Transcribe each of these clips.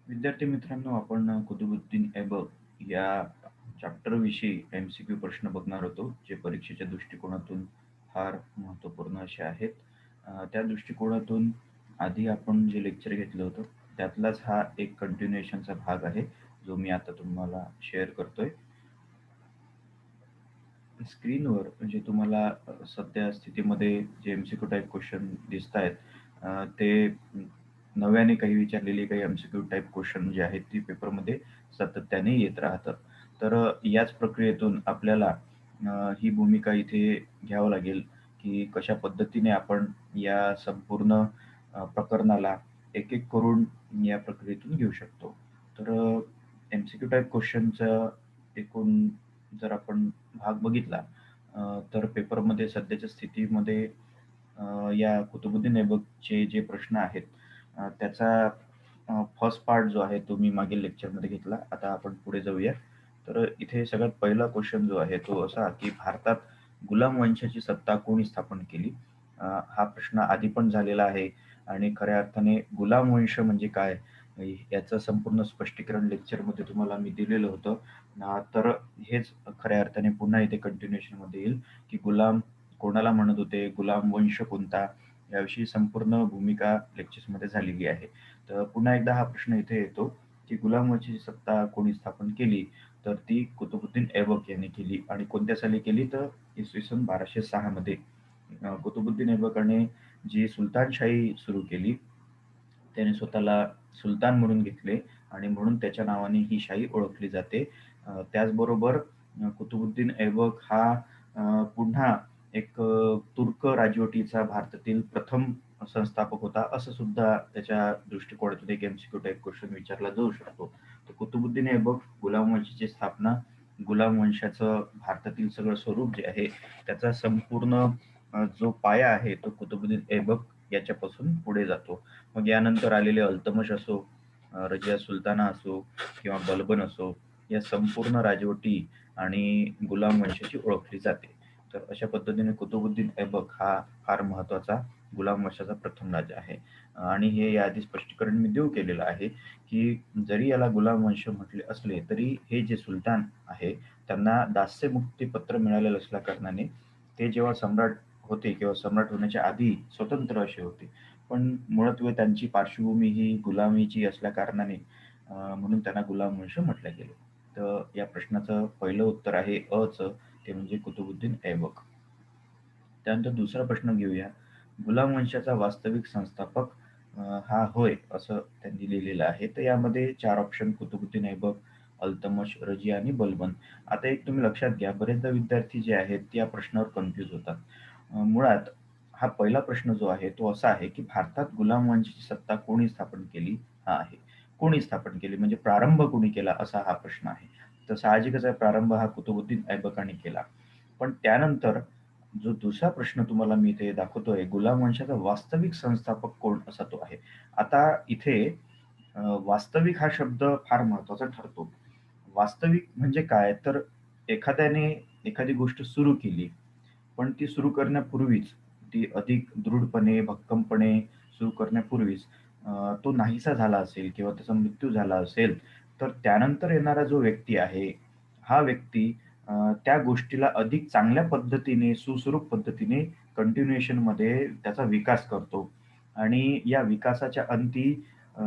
विद्यार्थी मित्रांनो, आपण कुतुबुद्दीन ऐबक या चॅप्टरविषयी एम-सी-क्यू प्रश्न बघणार होतो, जे परीक्षेच्या दृष्टिकोनातून फार महत्त्वपूर्ण असे आहेत. त्या दृष्टिकोनातून आधी आपण जे लेक्चर घेतलं होतं, त्यातलाच हा एक कंटिन्युएशनचा भाग आहे, जो मी आता तुम्हाला शेअर करतोय. स्क्रीनवर म्हणजे तुम्हाला सध्या स्थितीमध्ये जे एम-सी-क्यू टाइप क्वेश्चन दिसतायत, ते नव्याने काही विचारलेले काही एम-सी-क्यू टाइप क्वेश्चन जे आहेत, ती पेपरमध्ये सातत्याने येत राहतात. तर याच प्रक्रियेतून आपल्याला ही भूमिका इथे घ्यावं लागेल, की कशा पद्धतीने आपण या संपूर्ण प्रकरणाला एक-एक करून या प्रक्रियेतून घेऊ शकतो. तर एम-सी-क्यू टाइप क्वेश्चनचा एकूण जर आपण भाग बघितला, तर पेपरमध्ये सध्याच्या स्थितीमध्ये या कुतुबुद्दीन ऐबकचे जे प्रश्न आहेत, त्याचा फर्स्ट पार्ट जो आहे तो मी मागील लेक्चरमध्ये घेतला. आता आपण पुढे जाऊया. तर इथे सगळ्यात पहिला क्वेशन जो आहे तो असा, की भारतात गुलाम वंशाची सत्ता कोणी स्थापन केली? हा प्रश्न आधी पण झालेला आहे आणि खऱ्या अर्थाने गुलाम वंश म्हणजे काय? याचं संपूर्ण स्पष्टीकरण लेक्चरमध्ये तुम्हाला मी दिलेलं होतं. तर हेच खऱ्या अर्थाने पुन्हा इथे कंटिन्युएशनमध्ये येईल, की गुलाम कोणाला म्हणत होते? गुलाम वंश कोणता? याविषयी संपूर्ण भूमिका लेक्चर्समध्ये झालेली आहे. तर पुन्हा एकदा हा प्रश्न इथे येतो, की गुलाम वंशाची सत्ता कोणी स्थापन केली? तर ती कुतुबुद्दीन ऐबक यांनी केली आणि कोणत्या साली केली? तर इसवी सन 1206 मध्ये कुतुबुद्दीन ऐबकाने जी सुलतानशाही सुरू केली, त्याने स्वतःला सुलतान म्हणून घेतले आणि म्हणून त्याच्या नावाने ही शाही ओळखली जाते. त्याचबरोबर कुतुबुद्दीन ऐबक हा पुन्हा एक तुर्क राजवटीचा भारतातील प्रथम संस्थापक होता, असं सुद्धा त्याच्या दृष्टिकोनातून एक एम-सी-क्यू टाइप क्वेशन विचारला जाऊ शकतो. तर कुतुबुद्दीन ऐबक गुलाम वंशाची स्थापना, गुलाम वंशाचं भारतातील सगळं स्वरूप जे आहे, त्याचा संपूर्ण जो पाया आहे, तो कुतुबुद्दीन ऐबक याच्यापासून पुढे जातो. मग यानंतर आलेले अल्तमश असो, रजिया सुलताना असो किंवा बलबन असो, या संपूर्ण राजवटी आणि गुलाम वंशाची ओळखली जाते. तर अशा पद्धतीने कुतुबुद्दीन ऐबक हा फार महत्त्वाचा गुलाम वंशाचा प्रथम राजा आहे. आणि हे याआधी स्पष्टीकरण मी देऊ केलेलं आहे, की जरी याला गुलाम वंश म्हटले असले, तरी हे जे सुलतान आहे, त्यांना दास्यमुक्ती पत्र मिळालेलं असल्याकारणाने ते जेव्हा सम्राट होते किंवा सम्राट होण्याच्या आधी स्वतंत्र असे होते. पण मुळातवे त्यांची पार्श्वभूमी ही गुलामीची असल्याकारणाने म्हणून त्यांना गुलाम वंश म्हटलं गेलं. तर या प्रश्नाचं पहिलं उत्तर आहे अ चं, ते म्हणजे कुतुबुद्दीन ऐबक. त्यानंतर दुसरा प्रश्न घेऊया. गुलाम वंशाचा वास्तविक संस्थापक हा होय, असं त्यांनी लिहिलेलं आहे. तर यामध्ये 4 ऑप्शन कुतुबुद्दीन ऐबक, अल्तमश, रजिया आणि बलबन. आता एक तुम्ही लक्षात घ्या, बरेचदा विद्यार्थी जे आहेत, ते या प्रश्नावर कन्फ्यूज होतात. मुळात हा पहिला प्रश्न जो आहे, तो असा आहे, की भारतात गुलाम वंशाची सत्ता कोणी स्थापन केली? हा आहे. कोणी स्थापन केली म्हणजे प्रारंभ कोणी केला? असा हा प्रश्न आहे. तर साहजिकच आहे, प्रारंभ हा कुतुबुद्दीन ऐबकाने केला. पण त्यानंतर जो दुसरा प्रश्न तुम्हाला मी इथे दाखवतोय, गुलाम वंशाचा वास्तविक संस्थापक कोण? असा तो आहे. आता इथे वास्तविक हा शब्द फार महत्त्वाचा ठरतो. वास्तविक म्हणजे काय? तर एखाद्याने एखादी गोष्ट सुरू केली, पण ती सुरू करण्यापूर्वीच, ती अधिक दृढपणे, भक्कमपणे सुरू करण्यापूर्वीच तो नाहीसा झाला असेल किंवा त्याचा मृत्यू झाला असेल, तर त्यानंतर येणारा जो व्यक्ती आहे, हा व्यक्ती त्या गोष्टीला अधिक चांगल्या पद्धतीने, सुसूरूप पद्धतीने कंटिन्युएशनमध्ये त्याचा विकास करतो आणि या विकासाच्या अंती अ,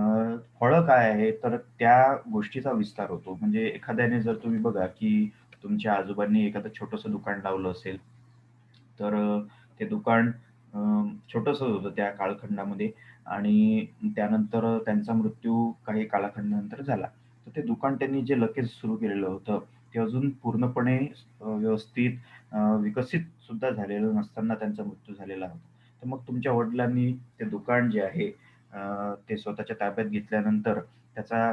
फळं काय आहे, तर त्या गोष्टीचा विस्तार होतो. म्हणजे एखाद्याने जर तुम्ही बघा, की तुमच्या आजोबांनी एखादं छोटंसं दुकान लावलं असेल, तर ते दुकान अ, छोटंसं होतं त्या कालखंडामध्ये आणि त्यानंतर त्यांचा मृत्यू काही कालखंडानंतर झाला. तर ते दुकान त्यांनी जे लगेच सुरू केलेलं होतं, ते अजून पूर्णपणे व्यवस्थित विकसित सुद्धा झालेलं नसताना त्यांचा मृत्यू झालेला होता. तर मग तुमच्या वडिलांनी ते दुकान जे आहे, ते स्वतःच्या ताब्यात घेतल्यानंतर त्याचा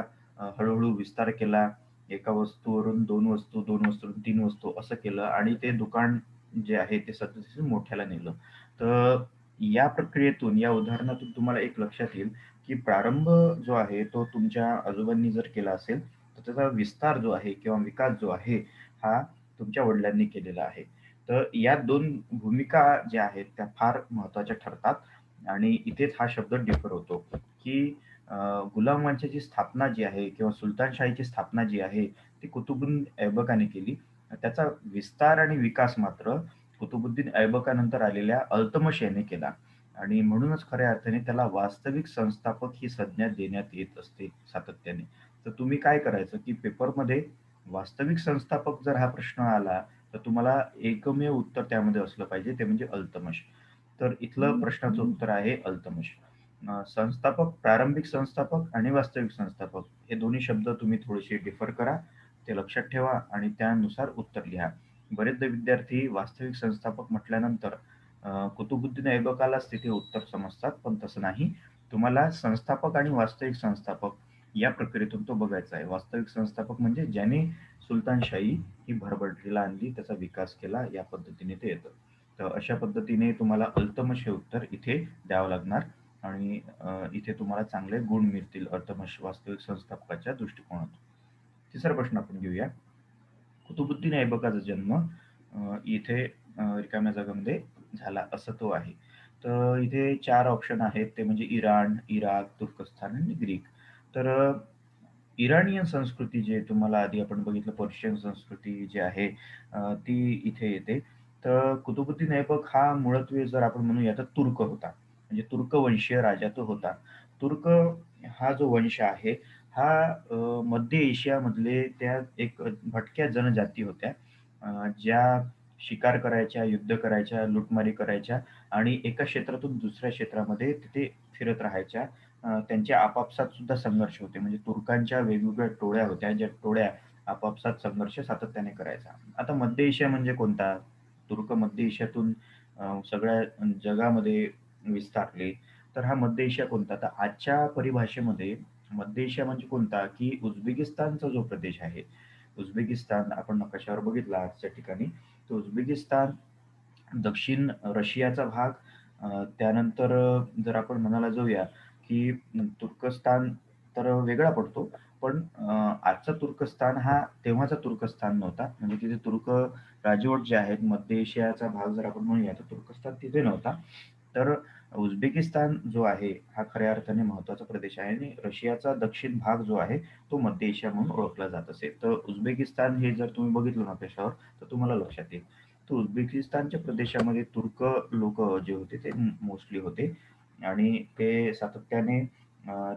हळू विस्तार केला. एका वस्तूवरून 2 वस्तू, 2 वस्तूवरून 3 वस्तू असं केलं आणि ते दुकान जे आहे ते सतत मोठ्याला नेलं. तर या प्रक्रियेतून, या उदाहरणातून तुम्हाला एक लक्षात येईल, की प्रारंभ जो आहे तो तुमच्या आजोबांनी जर केला असेल, तर त्याचा विस्तार जो आहे किंवा विकास जो आहे, हा तुमच्या वडिलांनी केलेला आहे. तर या 2 भूमिका ज्या आहेत त्या फार महत्त्वाच्या ठरतात आणि इथेच हा शब्द डिफर होतो, की गुलाम वंशाची स्थापना जी आहे किंवा सुलतानशाहीची स्थापना जी आहे, ती कुतुबुद्दीन ऐबकाने केली. त्याचा विस्तार आणि विकास मात्र कुतुबुद्दीन ऐबकानंतर आलेल्या अल्तमश याने केला आणि म्हणूनच खऱ्या अर्थाने त्याला वास्तविक संस्थापक ही संज्ञा देण्यात येत असते सातत्याने. तर तुम्ही काय करायचं, की पेपरमध्ये वास्तविक संस्थापक जर हा प्रश्न आला, तर तुम्हाला एकमेव उत्तर त्यामध्ये असलं पाहिजे, ते म्हणजे अल्तमश. तर इथलं प्रश्नाचं उत्तर आहे अल्तमश. संस्थापक, प्रारंभिक संस्थापक आणि वास्तविक संस्थापक हे दोन्ही शब्द तुम्ही थोडेसे डिफर करा, ते लक्षात ठेवा आणि त्यानुसार उत्तर लिहा. बरेचदा विद्यार्थी वास्तविक संस्थापक म्हटल्यानंतर कुतुबुद्दीन ऐबकालाच तिथे उत्तर समजतात, पण तसं नाही. तुम्हाला संस्थापक आणि वास्तविक संस्थापक या प्रक्रियेतून तो बघायचा आहे. वास्तविक संस्थापक म्हणजे ज्याने सुलतानशाही ही भरभराटीला आणली, त्याचा विकास केला, या पद्धतीने ते येतं. तर अशा पद्धतीने तुम्हाला अल्तमश हे उत्तर इथे द्यावं लागणार आणि इथे तुम्हाला चांगले गुण मिळतील अल्तमश वास्तविक संस्थापकाच्या दृष्टिकोनातून. तिसरा प्रश्न आपण घेऊया. कुतुबुद्दीन ऐबकाचा जन्म इथे रिकाम्या जागांमध्ये झाला असं तो आहे. तर इथे 4 ऑप्शन आहेत ते म्हणजे इराण, इराक, तुर्कस्तान आणि ग्रीक. तर इराणीयन संस्कृती जे तुम्हाला आधी आपण बघितलं पर्शियन संस्कृती जी आहे ती इथे येते. तर कुतुबुद्दीन ऐबक हा मुळत्वे जर आपण म्हणूया तर तुर्क होता. म्हणजे तुर्क वंशीय राजा तो होता. तुर्क हा जो वंश आहे हा मध्य एशियामधले त्या एक भटक्या जनजाती होत्या. ज्या शिकार करायच्या, युद्ध करायच्या, लुटमारी करायच्या आणि एका क्षेत्रातून दुसऱ्या क्षेत्रामध्ये तिथे फिरत राहायच्या. त्यांचे आपापसात सुद्धा संघर्ष होते. म्हणजे तुर्कांच्या वेगवेगळ्या टोळ्या होत्या, ज्या टोळ्या आपापसात संघर्ष सातत्याने करायचा. आता मध्य एशिया म्हणजे कोणता? तुर्क मध्य एशियातून सगळ्या जगामध्ये विस्तारले. तर हा मध्य एशिया कोणता? तर आजच्या परिभाषेमध्ये मध्य एशिया म्हणजे कोणता? की उझबेकिस्तानचा जो प्रदेश आहे. उझबेकिस्तान आपण नकाशावर बघितला आजच्या ठिकाणी. तर उझबेकिस्तान, दक्षिण रशियाचा भाग त्यानंतर जर आपण म्हणायला जाऊया, की तुर्कस्तान तर वेगळा पडतो. पण आजचा तुर्कस्तान हा तेव्हाचा तुर्कस्तान नव्हता. म्हणजे तिथे तुर्क राजवट जे आहेत, मध्य एशियाचा भाग जर आपण म्हणूया, तर तुर्कस्तान तिथे नव्हता. तर उझबेकिस्तान जो आहे, हा खऱ्या अर्थाने महत्त्वाचा प्रदेश आहे आणि रशियाचा दक्षिण भाग जो आहे, तो मध्य एशिया म्हणून ओळखला जात असे. तर उझबेकिस्तान हे जर तुम्ही बघितलं नकाशावर, तर तुम्हाला लक्षात येईल. तर उझबेकिस्तानच्या प्रदेशामध्ये तुर्क लोकं जे होते ते मोस्टली होते आणि ते सातत्याने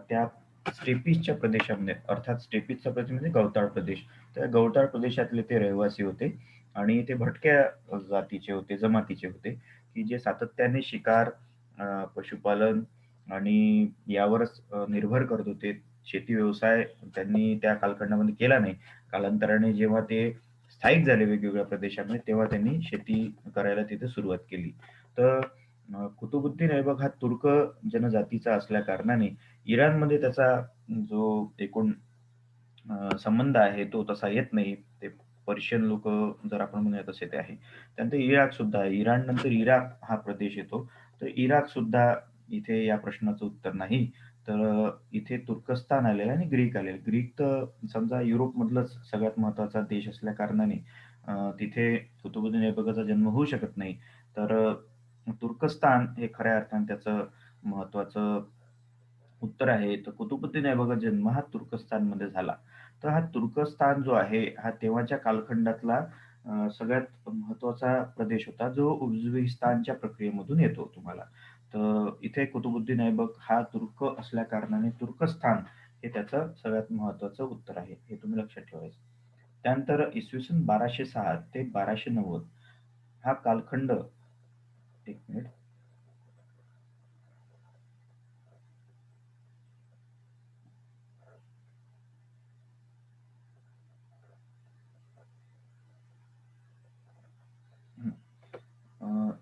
त्या स्टेपीजच्या प्रदेशामध्ये अर्थात स्टेपीजचा प्रदेश म्हणजे गवताळ प्रदेश. त्या गवताळ प्रदेशातले ते रहिवासी होते आणि ते भटक्या जातीचे होते, जमातीचे होते, की जे सातत्याने शिकार, पशुपालन आणि यावरच निर्भर करत होते. शेती व्यवसाय त्यांनी त्या कालखंडामध्ये केला नाही. कालांतराने जेव्हा ते स्थायिक झाले वेगवेगळ्या प्रदेशामध्ये, तेव्हा त्यांनी शेती करायला तिथे सुरुवात केली. तर कुतुबुद्दीन ऐबक हा तुर्क जनजातीचा असल्याकारणाने इराणमध्ये त्याचा जो एकूण संबंध आहे तो तसा येत नाही. ते पर्शियन लोकं जर आपण म्हणूया तसे ते आहे. त्यानंतर इराक सुद्धा आहे. इराणनंतर इराक हा प्रदेश येतो. तर इराक सुद्धा इथे या प्रश्नाचं उत्तर नाही. तर इथे तुर्कस्तान आलेलं आहे आणि ग्रीक आलेलं आहे. ग्रीक तर समजा युरोपमधलंच सगळ्यात महत्त्वाचा देश असल्याकारणाने तिथे कुतुबुद्दीन ऐबकाचा जन्म होऊ शकत नाही. तर तुर्कस्तान हे खऱ्या अर्थाने त्याचं महत्त्वाचं उत्तर आहे. तर कुतुबुद्दीन ऐबकचा जन्म हा तुर्कस्तानमध्ये झाला. तर हा तुर्कस्तान जो आहे, हा तेव्हाच्या कालखंडातला सगळ्यात महत्त्वाचा प्रदेश होता, जो उझबेकिस्तानच्या प्रक्रियेमधून येतो तुम्हाला. तर इथे कुतुबुद्दीन ऐबक हा तुर्क असल्याकारणाने तुर्कस्तान हे त्याचं सगळ्यात महत्त्वाचं उत्तर आहे. हे तुम्ही लक्षात ठेवायचं. त्यानंतर इसवी सन 1206 ते 1290 हा कालखंड 1 मिनिट.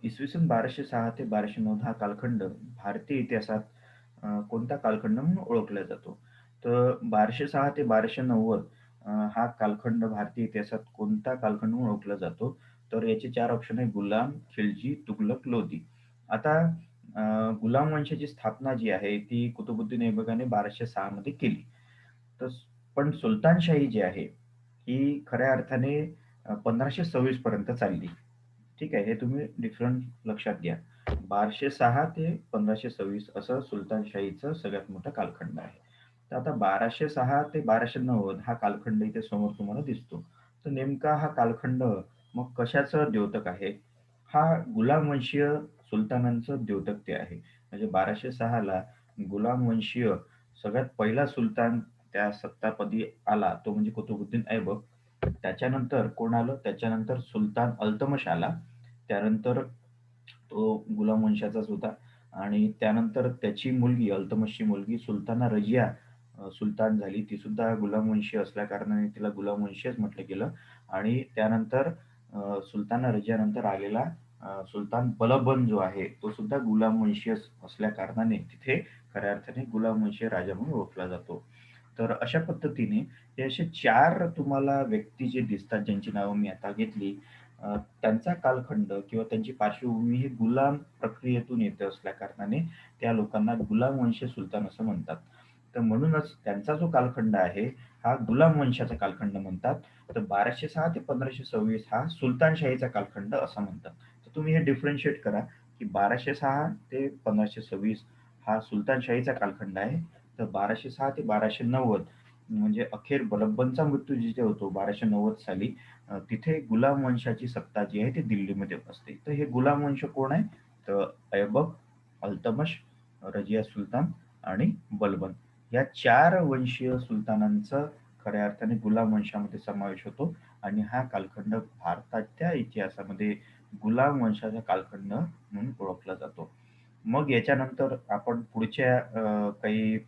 इसवी सन 1206 ते 1290 हा कालखंड भारतीय इतिहासात कोणता कालखंड म्हणून ओळखला जातो? तर 1206 ते 1290 हा कालखंड भारतीय इतिहासात कोणता कालखंड म्हणून ओळखला जातो? तर याचे 4 ऑप्शन आहे गुलाम, खिलजी, तुघलक, लोधी. आता गुलाम वंशाची स्थापना जी आहे ती कुतुबुद्दीन ऐबकाने 1206 मध्ये केली. तर पण सुलतानशाही जी आहे, ही खऱ्या अर्थाने 1526 पर्यंत चालली. ठीक आहे. हे तुम्ही डिफरंट लक्षात घ्या. 1206 ते 1526 असं सुलतानशाहीचं सगळ्यात मोठा कालखंड आहे. तर आता 1206 ते 1290 हा कालखंड इथे समोर तुम्हाला दिसतो. तर नेमका हा कालखंड मग कशाचं द्योतक आहे? हा गुलाम वंशीय सुलतानांचं द्योतक ते आहे. म्हणजे 1206 ला गुलाम वंशीय सगळ्यात पहिला सुलतान त्या सत्तापदी आला तो म्हणजे कुतुबुद्दीन ऐबक. त्याच्यानंतर कोण आलं? त्याच्यानंतर सुलतान अल्तमश आला. त्यानंतर तो गुलाम वंशाचाच होता आणि त्यानंतर त्याची मुलगी अल्तमशची मुलगी सुलताना रजिया सुलतान झाली. ती सुद्धा गुलामवंशीय असल्याकारणाने तिला गुलामवंशीयच म्हटलं गेलं आणि त्यानंतर सुलताना रजियानंतर आलेला सुलतान बलबन जो आहे, तो सुद्धा गुलामवंशीयच असल्याकारणाने तिथे खऱ्या अर्थाने गुलामवंशीय राजा म्हणून ओळखला जातो. तर अशा पद्धतीने हे असे 4 तुम्हाला व्यक्ती जे दिसतात, ज्यांची नावं मी आता घेतली, त्यांचा कालखंड किंवा त्यांची पार्श्वभूमी ही गुलाम प्रक्रियेतून येत असल्याकारणाने त्या लोकांना गुलाम वंशीय सुलतान असं म्हणतात. तर म्हणूनच त्यांचा जो कालखंड आहे, हा गुलाम वंशाचा कालखंड म्हणतात. तर 1206 ते 1526 हा सुलतानशाहीचा कालखंड असं म्हणतात. तर तुम्ही हे डिफरन्शिएट करा, की 1206 ते 1526 हा सुलतानशाहीचा कालखंड आहे. तर 1206 ते 1290 म्हणजे अखेर बलबनचा मृत्यू जिथे होतो 1290 साली, तिथे गुलाम वंशाची सत्ता जी आहे ती दिल्लीमध्ये असते. तर हे गुलाम वंश कोण आहे? तर ऐबक, अल्तमश, रजिया सुलतान आणि बलबन या 4 वंशीय सुलतानांचा खऱ्या अर्थाने गुलाम वंशामध्ये समावेश होतो आणि हा कालखंड भारताच्या इतिहासामध्ये गुलाम वंशाचा कालखंड म्हणून ओळखला जातो. मग याच्यानंतर आपण पुढच्या काही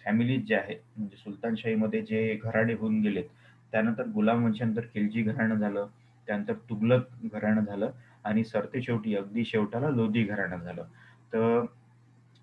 फॅमिलीज ज्या आहेत, म्हणजे सुलतानशाहीमध्ये जे घराणे होऊन गेलेत, त्यानंतर गुलाम वंशानंतर खिलजी घराणं झालं, त्यानंतर तुघलक घराणं झालं आणि सरतेशेवटी अगदी शेवटाला लोधी घराणं झालं. तर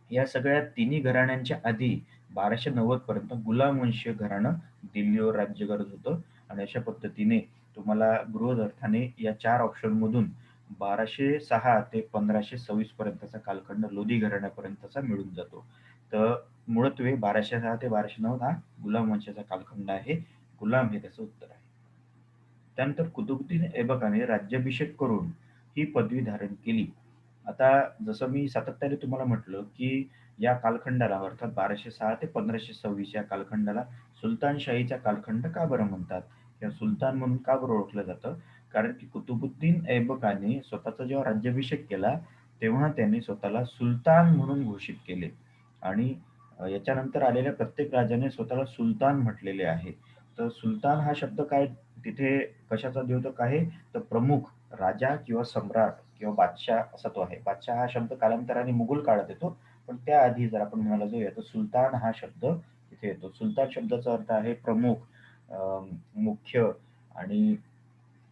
या सगळ्या तिन्ही घराण्यांच्या आधी 1290 पर्यंत गुलाम वंशीय घराणं दिल्लीवर राज्य करत होतं आणि अशा पद्धतीने तुम्हाला गृहदर्थाने या 4 ऑप्शनमधून 1206 ते 1526 पर्यंतचा कालखंड लोधी घराण्यापर्यंतचा मिळून जातो. तर मुळतवे 1206 ते 1290 हा गुलाम वंशाचा कालखंड आहे. गुलाम हे त्याचं उत्तर आहे. त्यानंतर कुतुबुद्दीन ऐबकाने राज्याभिषेक करून ही पदवी धारण केली. आता जसं मी सातत्याने तुम्हाला म्हटलं, की या कालखंडाला अर्थात 1206 ते 1526 या कालखंडाला सुलतानशाहीचा कालखंड का बरं म्हणतात? किंवा सुलतान म्हणून का बरं ओळखलं जातं? कारण की कुतुबुद्दीन ऐबकाने स्वतःचा जेव्हा राज्याभिषेक केला, तेव्हा त्याने स्वतःला सुलतान म्हणून घोषित केले आणि याच्यानंतर आलेल्या प्रत्येक राजाने स्वतःला सुलतान म्हटलेले आहे. तर सुलतान हा शब्द काय तिथे कशाचा द्योतक आहे? तर प्रमुख, राजा किंवा सम्राट किंवा बादशाह असा तो आहे. बादशाह हा शब्द कालांतराने मुघल काळात येतो. पण त्याआधी जर आपण म्हणायला जाऊया तर सुलतान हा शब्द तिथे येतो. सुलतान शब्दाचा अर्थ आहे प्रमुख, मुख्य आणि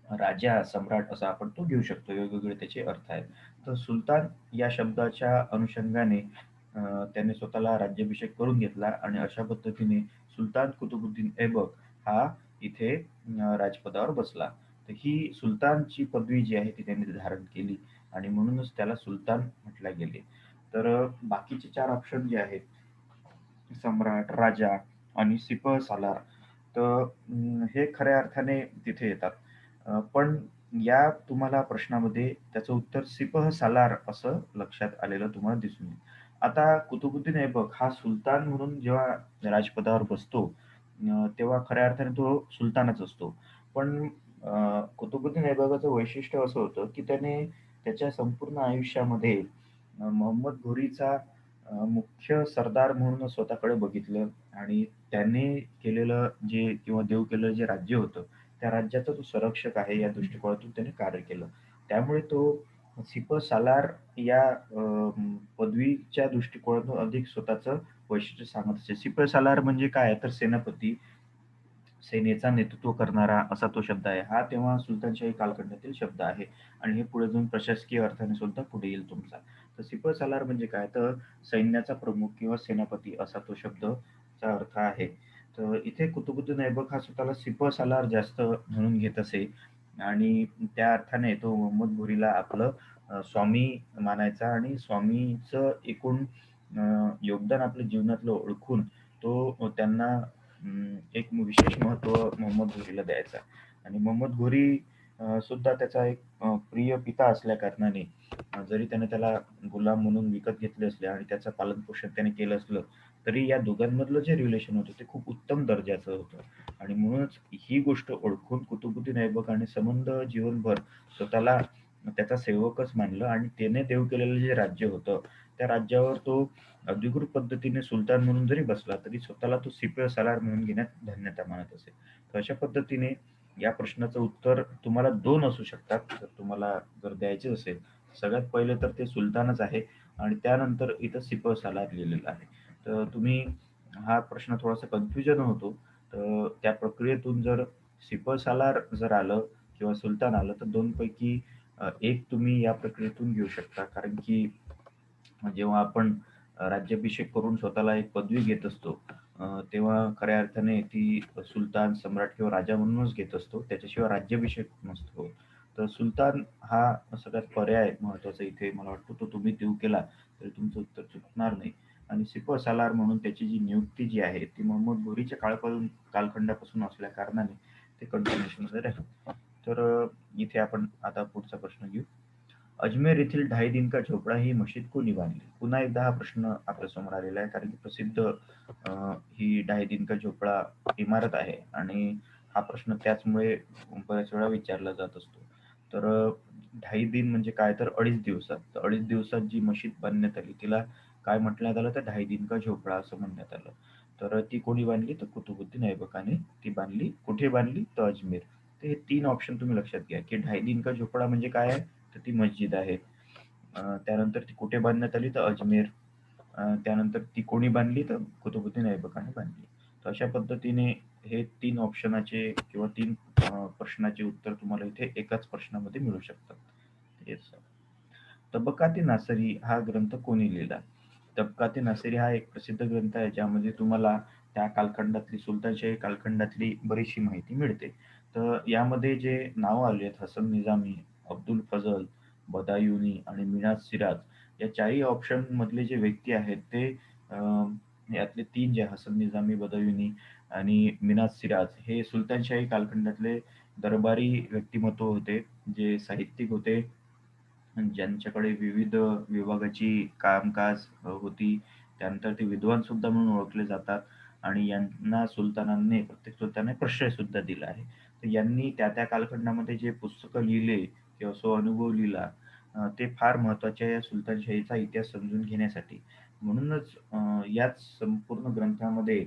राजा, सम्राट असा आपण तो घेऊ शकतो. वेगवेगळे त्याचे अर्थ आहेत. तर सुलतान या शब्दाच्या अनुषंगाने त्याने स्वतःला राज्याभिषेक करून घेतला आणि अशा पद्धतीने सुलतान कुतुबुद्दीन ऐबक हा इथे राजपदावर बसला. तर ही सुलतानची पदवी जी आहे ती त्यांनी धारण केली आणि म्हणूनच त्याला सुलतान म्हटले गेले. तर बाकीचे 4 ऑप्शन जे आहेत सम्राट, राजा आणि सिपहसालार तर हे खऱ्या अर्थाने तिथे येतात. पण या तुम्हाला प्रश्नामध्ये त्याचं उत्तर सिपहसालार असं लक्षात आलेलं तुम्हाला दिसून येईल. आता कुतुबुद्दीन ऐबक हा सुलतान म्हणून जेव्हा राजपदावर बसतो, तेव्हा खऱ्या अर्थाने तो सुलतानच असतो. पण कुतुबुद्दीन ऐबकाचं वैशिष्ट्य असं होतं, की त्याने त्याच्या संपूर्ण आयुष्यामध्ये मोहम्मद घोरीचा मुख्य सरदार म्हणून स्वतःकडे बघितलं आणि त्याने केलेलं जे किंवा देव केलेलं जे राज्य होतं, त्या राज्याचा तो संरक्षक आहे या दृष्टिकोनातून त्याने कार्य केलं. त्यामुळे तो सिपहसालार या पदवीच्या दृष्टिकोनातून अधिक स्वतःचं वैशिष्ट्य सांगत असे. सिपहसालार म्हणजे काय तर सेनापती, सेनेचा नेतृत्व करणारा असा तो शब्द आहे. हा तेव्हा सुलतानशाही कालखंडातील शब्द आहे आणि हे पुढे जाऊन प्रशासकीय अर्थाने सुद्धा पुढे येईल तुमचा. तर सिपहसालार म्हणजे काय तर सैन्याचा प्रमुख किंवा सेनापती असा तो शब्दचा अर्थ आहे. तर इथे कुतुबुद्दीन ऐबक हा स्वतःला सिपहसालार जास्त म्हणून घेत असे आणि त्या अर्थाने तो मोहम्मद घोरीला आपलं स्वामी मानायचा आणि स्वामीचं एकूण योगदान आपल्या जीवनातलं ओळखून तो त्यांना एक विशेष महत्त्व मोहम्मद घोरीला द्यायचा आणि मोहम्मद घोरी सुद्धा त्याचा एक प्रिय पिता असल्या कारणाने जरी त्याने त्याला गुलाम म्हणून विकत घेतले असले आणि त्याचं पालनपोषण त्याने केलं असलं, तरी या दोघांमधलं जे रिलेशन होतं ते खूप उत्तम दर्जाचं होतं. आणि म्हणूनच ही गोष्ट ओळखून कुतुबुद्दीन ऐबकाने संबंध जीवनभर स्वतःला त्याचा सेवकच मानलं आणि त्याने देऊ केलेलं जे राज्य होतं, त्या राज्यावर तो अधिकृत पद्धतीने सुलतान म्हणून जरी बसला, तरी स्वतःला तो सिपह सालार म्हणून घेण्यात धन्यता मानत असे. तर अशा पद्धतीने या प्रश्नाचं उत्तर तुम्हाला 2 असू शकतात. जर तुम्हाला जर द्यायचे असेल, सगळ्यात पहिले तर ते सुलतानच आहे आणि त्यानंतर इथं सिपह सालार लिहिलेलं आहे. तर तुम्ही हा प्रश्न थोडासा कन्फ्युजन होतो. तर त्या प्रक्रियेतून जर सिपह सालार जर आलं किंवा सुलतान आलं, तर 2 पैकी एक तुम्ही या प्रक्रियेतून घेऊ शकता. कारण की जेव्हा आपण राज्याभिषेक करून स्वतःला एक पदवी घेत असतो, तेव्हा खऱ्या अर्थाने ती सुलतान, सम्राट किंवा राजा म्हणूनच घेत असतो. त्याच्याशिवाय राज्याभिषेक नसतो. तर सुलतान हा सगळ्यात पर्याय महत्त्वाचा इथे मला वाटतं तो तुम्ही देऊ केला, तरी तुमचं उत्तर चुकणार नाही. आणि सिपह सालार म्हणून त्याची जी नियुक्ती जी आहे, ती मोहम्मद घोरीच्या कालखंडापासून असल्या कारणाने ते कंटिन्यूशनमध्ये राहील. तर इथे आपण आता पुढचा प्रश्न घेऊ. अजमेर येथील ढाई दिन का झोपडा ही मशीद कोणी बांधली? पुन्हा एकदा हा प्रश्न आपल्यासमोर आलेला आहे कारण की प्रसिद्ध ही ढाई दिन का झोपडा इमारत आहे आणि हा प्रश्न त्याचमुळे बऱ्याच वेळा विचारला जात असतो. तर ढाई दिन म्हणजे काय तर 2.5 दिवसात. तर 2.5 दिवसात जी मशीद बांधण्यात आली तिला काय म्हटण्यात आलं तर ढाई दिन का झोपडा असं म्हणण्यात आलं. तर ती कोणी बांधली? तर कुतुबुद्दीन ऐबकाने ती बांधली. कुठे बांधली? तर अजमेर. तर हे 3 ऑप्शन तुम्ही लक्षात घ्या, की ढाई दिन का झोपडा म्हणजे काय आहे? तर ती मस्जिद आहे. त्यानंतर ती कुठे बांधण्यात आली? तर अजमेर. त्यानंतर ती कोणी बांधली? तर कुतुबुद्दीन ऐबकाने बांधली. तर अशा पद्धतीने हे 3 ऑप्शनाचे किंवा 3 प्रश्नाचे उत्तर तुम्हाला इथे एकाच प्रश्नामध्ये मिळू शकतात. येस. तबकात-ए-नासरी हा ग्रंथ कोणी लिहिला? तबकात-ए-नासरी हा एक प्रसिद्ध ग्रंथ आहे, ज्यामध्ये तुम्हाला त्या कालखंडातली सुलतानशाही कालखंडातली बरीचशी माहिती मिळते. तर यामध्ये जे नावं आली आहेत हसन निजामी, अब्दुल फझल, बदायुनी आणि मिन्हाज सिराज या चारही ऑप्शनमधले जे व्यक्ती आहेत ते अ, यातले 3 जे हसन निजामी, बदायुनी आणि मिन्हाज सिराज हे सुलतानशाही कालखंडातले दरबारी व्यक्तिमत्व होते, जे साहित्यिक होते ज्यांच्याकडे विविध विभागाची कामकाज होती. त्यानंतर ते विद्वान सुद्धा म्हणून ओळखले जातात आणि यांना सुलतानांनी प्रत्येक सुलतानाने प्रश्रय सुद्धा दिला आहे. तर यांनी त्या कालखंडामध्ये जे पुस्तकं लिहिले किंवा अनुभव लिहिला ते फार महत्त्वाचे आहे या सुलतानशाहीचा इतिहास समजून घेण्यासाठी. म्हणूनच याच संपूर्ण ग्रंथामध्ये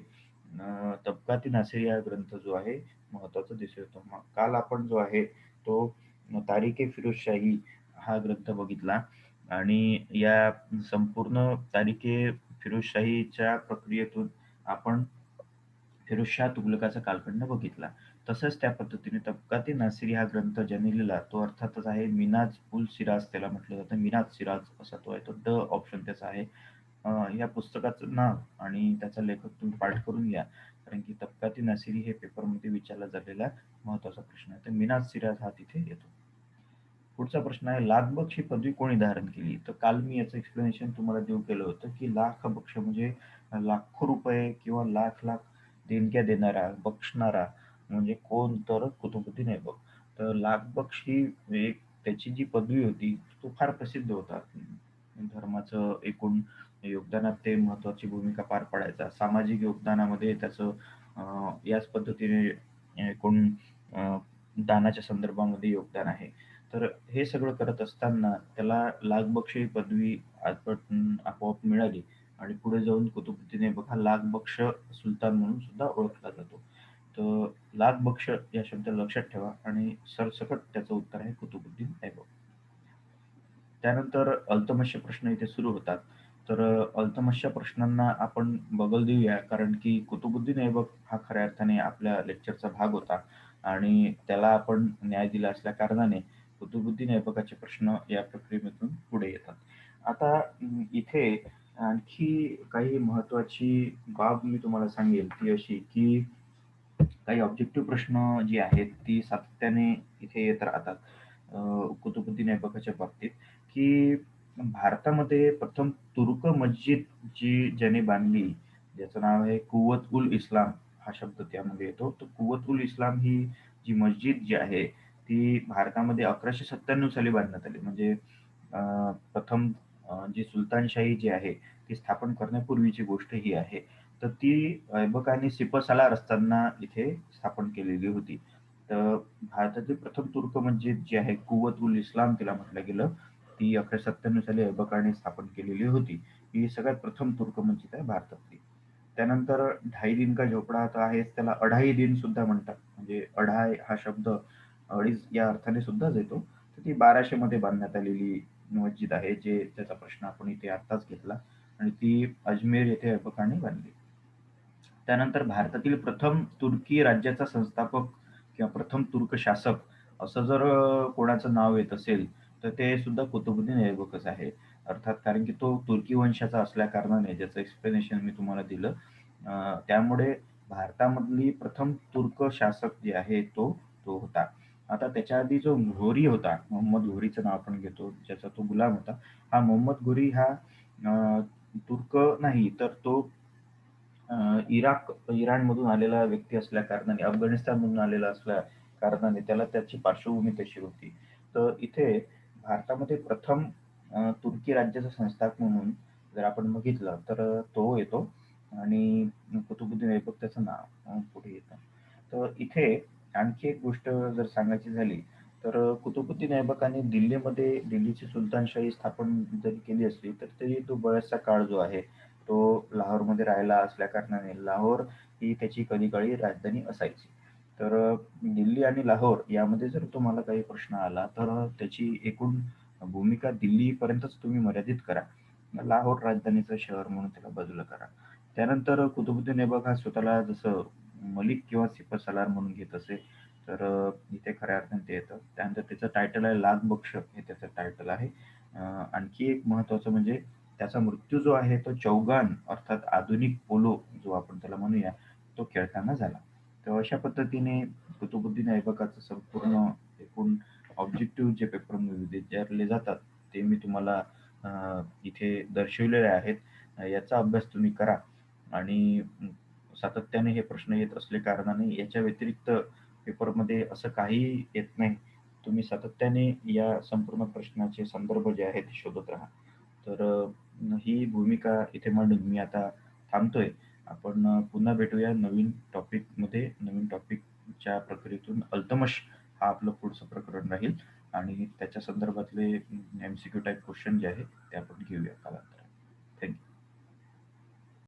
तबकात-ए-नासिर हा ग्रंथ जो आहे महत्त्वाचा दिसून येतो. मग काल आपण जो आहे तो तारीख-ए-फिरोजशाही हा ग्रंथ बघितला आणि या संपूर्ण फिरोजशाहीच्या प्रक्रियेतून आपण फिरोजशाह तुघलकाचा कालखंड बघितला. तसंच त्या पद्धतीने तबकात-ए-नासिरी हा ग्रंथ ज्याने लिहिला तो अर्थातच आहे मिन्हाज उल सिराज त्याला म्हटलं जातं. मिन्हाज सिराज असा तो आहे. तो ड ऑप्शन त्याचा आहे. या पुस्तकाचं नाव आणि त्याचा लेखक तुम्ही पाठ करून घ्या. कारण की तबकात-ए-नासिरी हे पेपरमध्ये विचारला झालेला महत्त्वाचा प्रश्न आहे. तर मिन्हाज सिराज हा तिथे येतो. पुढचा प्रश्न आहे, लाख बक्ष ही पदवी कोणी धारण केली? तर काल मी याचं एक्सप्लेनेशन तुम्हाला देऊ केलं होतं, की लाख बक्ष म्हणजे लाखो रुपये किंवा लाख-लाख देणग्या देणारा, बक्षणारा म्हणजे कोण? तर कुतुबुद्दीन ऐबक. तर लाख बक्ष ही एक त्याची जी पदवी होती, तो फार प्रसिद्ध होता. धर्माचं एकूण योगदानात ते महत्त्वाची भूमिका पार पाडायचा. सामाजिक योगदानामध्ये त्याचं याच पद्धतीने एकूण अ, दानाच्या संदर्भामध्ये योगदान आहे. तर हे सगळं करत असताना त्याला लाख बक्ष ही पदवी आपोआप मिळाली आणि पुढे जाऊन कुतुबुद्दीन ऐबक हा लाख बक्ष सुलतान म्हणून सुद्धा ओळखला जातो. तर लाख बक्ष या शब्दाला लक्षात ठेवा आणि सरसकट त्याचं उत्तर आहे कुतुबुद्दीन ऐबक. त्यानंतर अल्तमशचे प्रश्न इथे सुरू होतात. तर अल्तमशच्या प्रश्नांना आपण बगल देऊया कारण की कुतुबुद्दीन ऐबक हा खऱ्या अर्थाने आपल्या लेक्चरचा भाग होता आणि त्याला आपण न्याय दिला असल्या कारणाने कुतुबुद्दीन ऐबकाचे प्रश्न या प्रक्रियेमधून पुढे येतात. आता इथे आणखी काही महत्त्वाची बाब मी तुम्हाला सांगेल ती अशी की काही ऑब्जेक्टिव्ह प्रश्न जी आहेत ती सातत्याने इथे येत राहतात. कुतुबुद्दीन ऐबकाच्या बाबतीत, की भारतामध्ये प्रथम तुर्क मस्जिद जी ज्याने बांधली, ज्याचं नाव आहे कुवत उल इस्लाम हा शब्द त्यामध्ये येतो. तर कुवत उल इस्लाम ही जी मस्जिद जी आहे, ती भारतामध्ये 1197 साली बांधण्यात आली. म्हणजे प्रथम जी सुलतानशाही जी आहे, ती स्थापन करण्यापूर्वीची गोष्ट ही आहे. तर ती ऐबकांनी सिपहसालार असताना इथे स्थापन केलेली होती. तर भारतातील प्रथम तुर्क मस्जिद जी आहे, कुवत इस्लाम तिला म्हटलं गेलं. ती 1197 साली ऐबकाने स्थापन केलेली होती. ही सगळ्यात प्रथम तुर्क मस्जिद आहे भारतातली. त्यानंतर ढाई दिन का झोपडा तर आहेच, त्याला अढाई दिन सुद्धा म्हणतात. म्हणजे अढाई हा शब्द अडीच या अर्थाने सुद्धा येतो. तर ती 1200 मध्ये बांधण्यात आलेली मस्जिद आहे, जे त्याचा प्रश्न आपण इथे आत्ताच घेतला आणि ती अजमेर येथे ऐबकाने बांधली. त्यानंतर भारतातील प्रथम तुर्की राज्याचा संस्थापक किंवा प्रथम तुर्क शासक असं जर कोणाचं नाव येत असेल, तर ते सुद्धा कुतुबुद्दीन ऐबकच आहे. अर्थात कारण की तो तुर्की वंशाचा असल्या कारणाने ज्याचं एक्सप्लेनेशन मी तुम्हाला दिलं. त्यामुळे भारतामधली प्रथम तुर्क शासक जे आहे तो तो होता. आता त्याच्या आधी जो घोरी होता, मोहम्मद घोरीचं नाव आपण घेतो, ज्याचा तो गुलाम होता. हा मोहम्मद घोरी हा तुर्क नाही, तर तो इराणमधून आलेला व्यक्ती असल्या कारणाने, अफगाणिस्तानमधून आलेला असल्या कारणाने त्याला त्याची पार्श्वभूमी तशी होती. तर इथे भारतामध्ये प्रथम तुर्की राज्याचा संस्थापक म्हणून जर आपण बघितलं तर तो येतो आणि कुतुबुद्दीन ऐबक त्याचं नाव पुढे येतं. तर इथे आणखी एक गोष्ट जर सांगायची झाली, तर कुतुबुद्दीन ऐबकाने दिल्लीची सुलतानशाही स्थापन जरी केली असली, तर तरी तो बराचसा काळ जो आहे, तो लाहोरमध्ये राहिला असल्या कारणाने लाहोर ही त्याची कधीकाळी राजधानी असायची. तर दिल्ली आणि लाहोर यामध्ये जर तुम्हाला काही प्रश्न आला, तर त्याची एकूण भूमिका दिल्लीपर्यंतच तुम्ही मर्यादित करा. लाहोर राजधानीचं शहर म्हणून त्याला बाजूला करा. त्यानंतर कुतुबुद्दीन ऐबक हा स्वतःला जसं मलिक किंवा सिपहसालार म्हणून घेत असे, तर इथे खऱ्या अर्थाने ते येतं. त्यानंतर त्याचं टायटल आहे लाख बक्ष हे त्याचं टायटल आहे. आणखी एक महत्त्वाचं म्हणजे त्याचा मृत्यू जो आहे तो चौगान अर्थात आधुनिक पोलो जो आपण त्याला म्हणूया, तो खेळताना झाला. तर अशा पद्धतीने कुतुबुद्दीन ऐबकाचं संपूर्ण एकूण ऑब्जेक्टिव्ह जे पेपरमध्ये विचारले जातात, ते मी तुम्हाला इथे दर्शविलेले आहेत. याचा अभ्यास तुम्ही करा आणि सातत्याने हे प्रश्न येत असले कारणाने याच्या व्यतिरिक्त पेपरमध्ये असं काहीही येत नाही. तुम्ही सातत्याने या संपूर्ण प्रश्नाचे संदर्भ जे आहेत ते शोधत राहा. तर ही भूमिका इथे मांडून मी आता थांबतोय. आपण पुन्हा भेटूया नवीन टॉपिकमध्ये. नवीन टॉपिकच्या प्रक्रियेतून अल्तमश हा आपलं पुढचं प्रकरण राहील आणि त्याच्या संदर्भातले एम-सी-क्यू टाइप क्वेश्चन जे आहेत ते आपण घेऊया.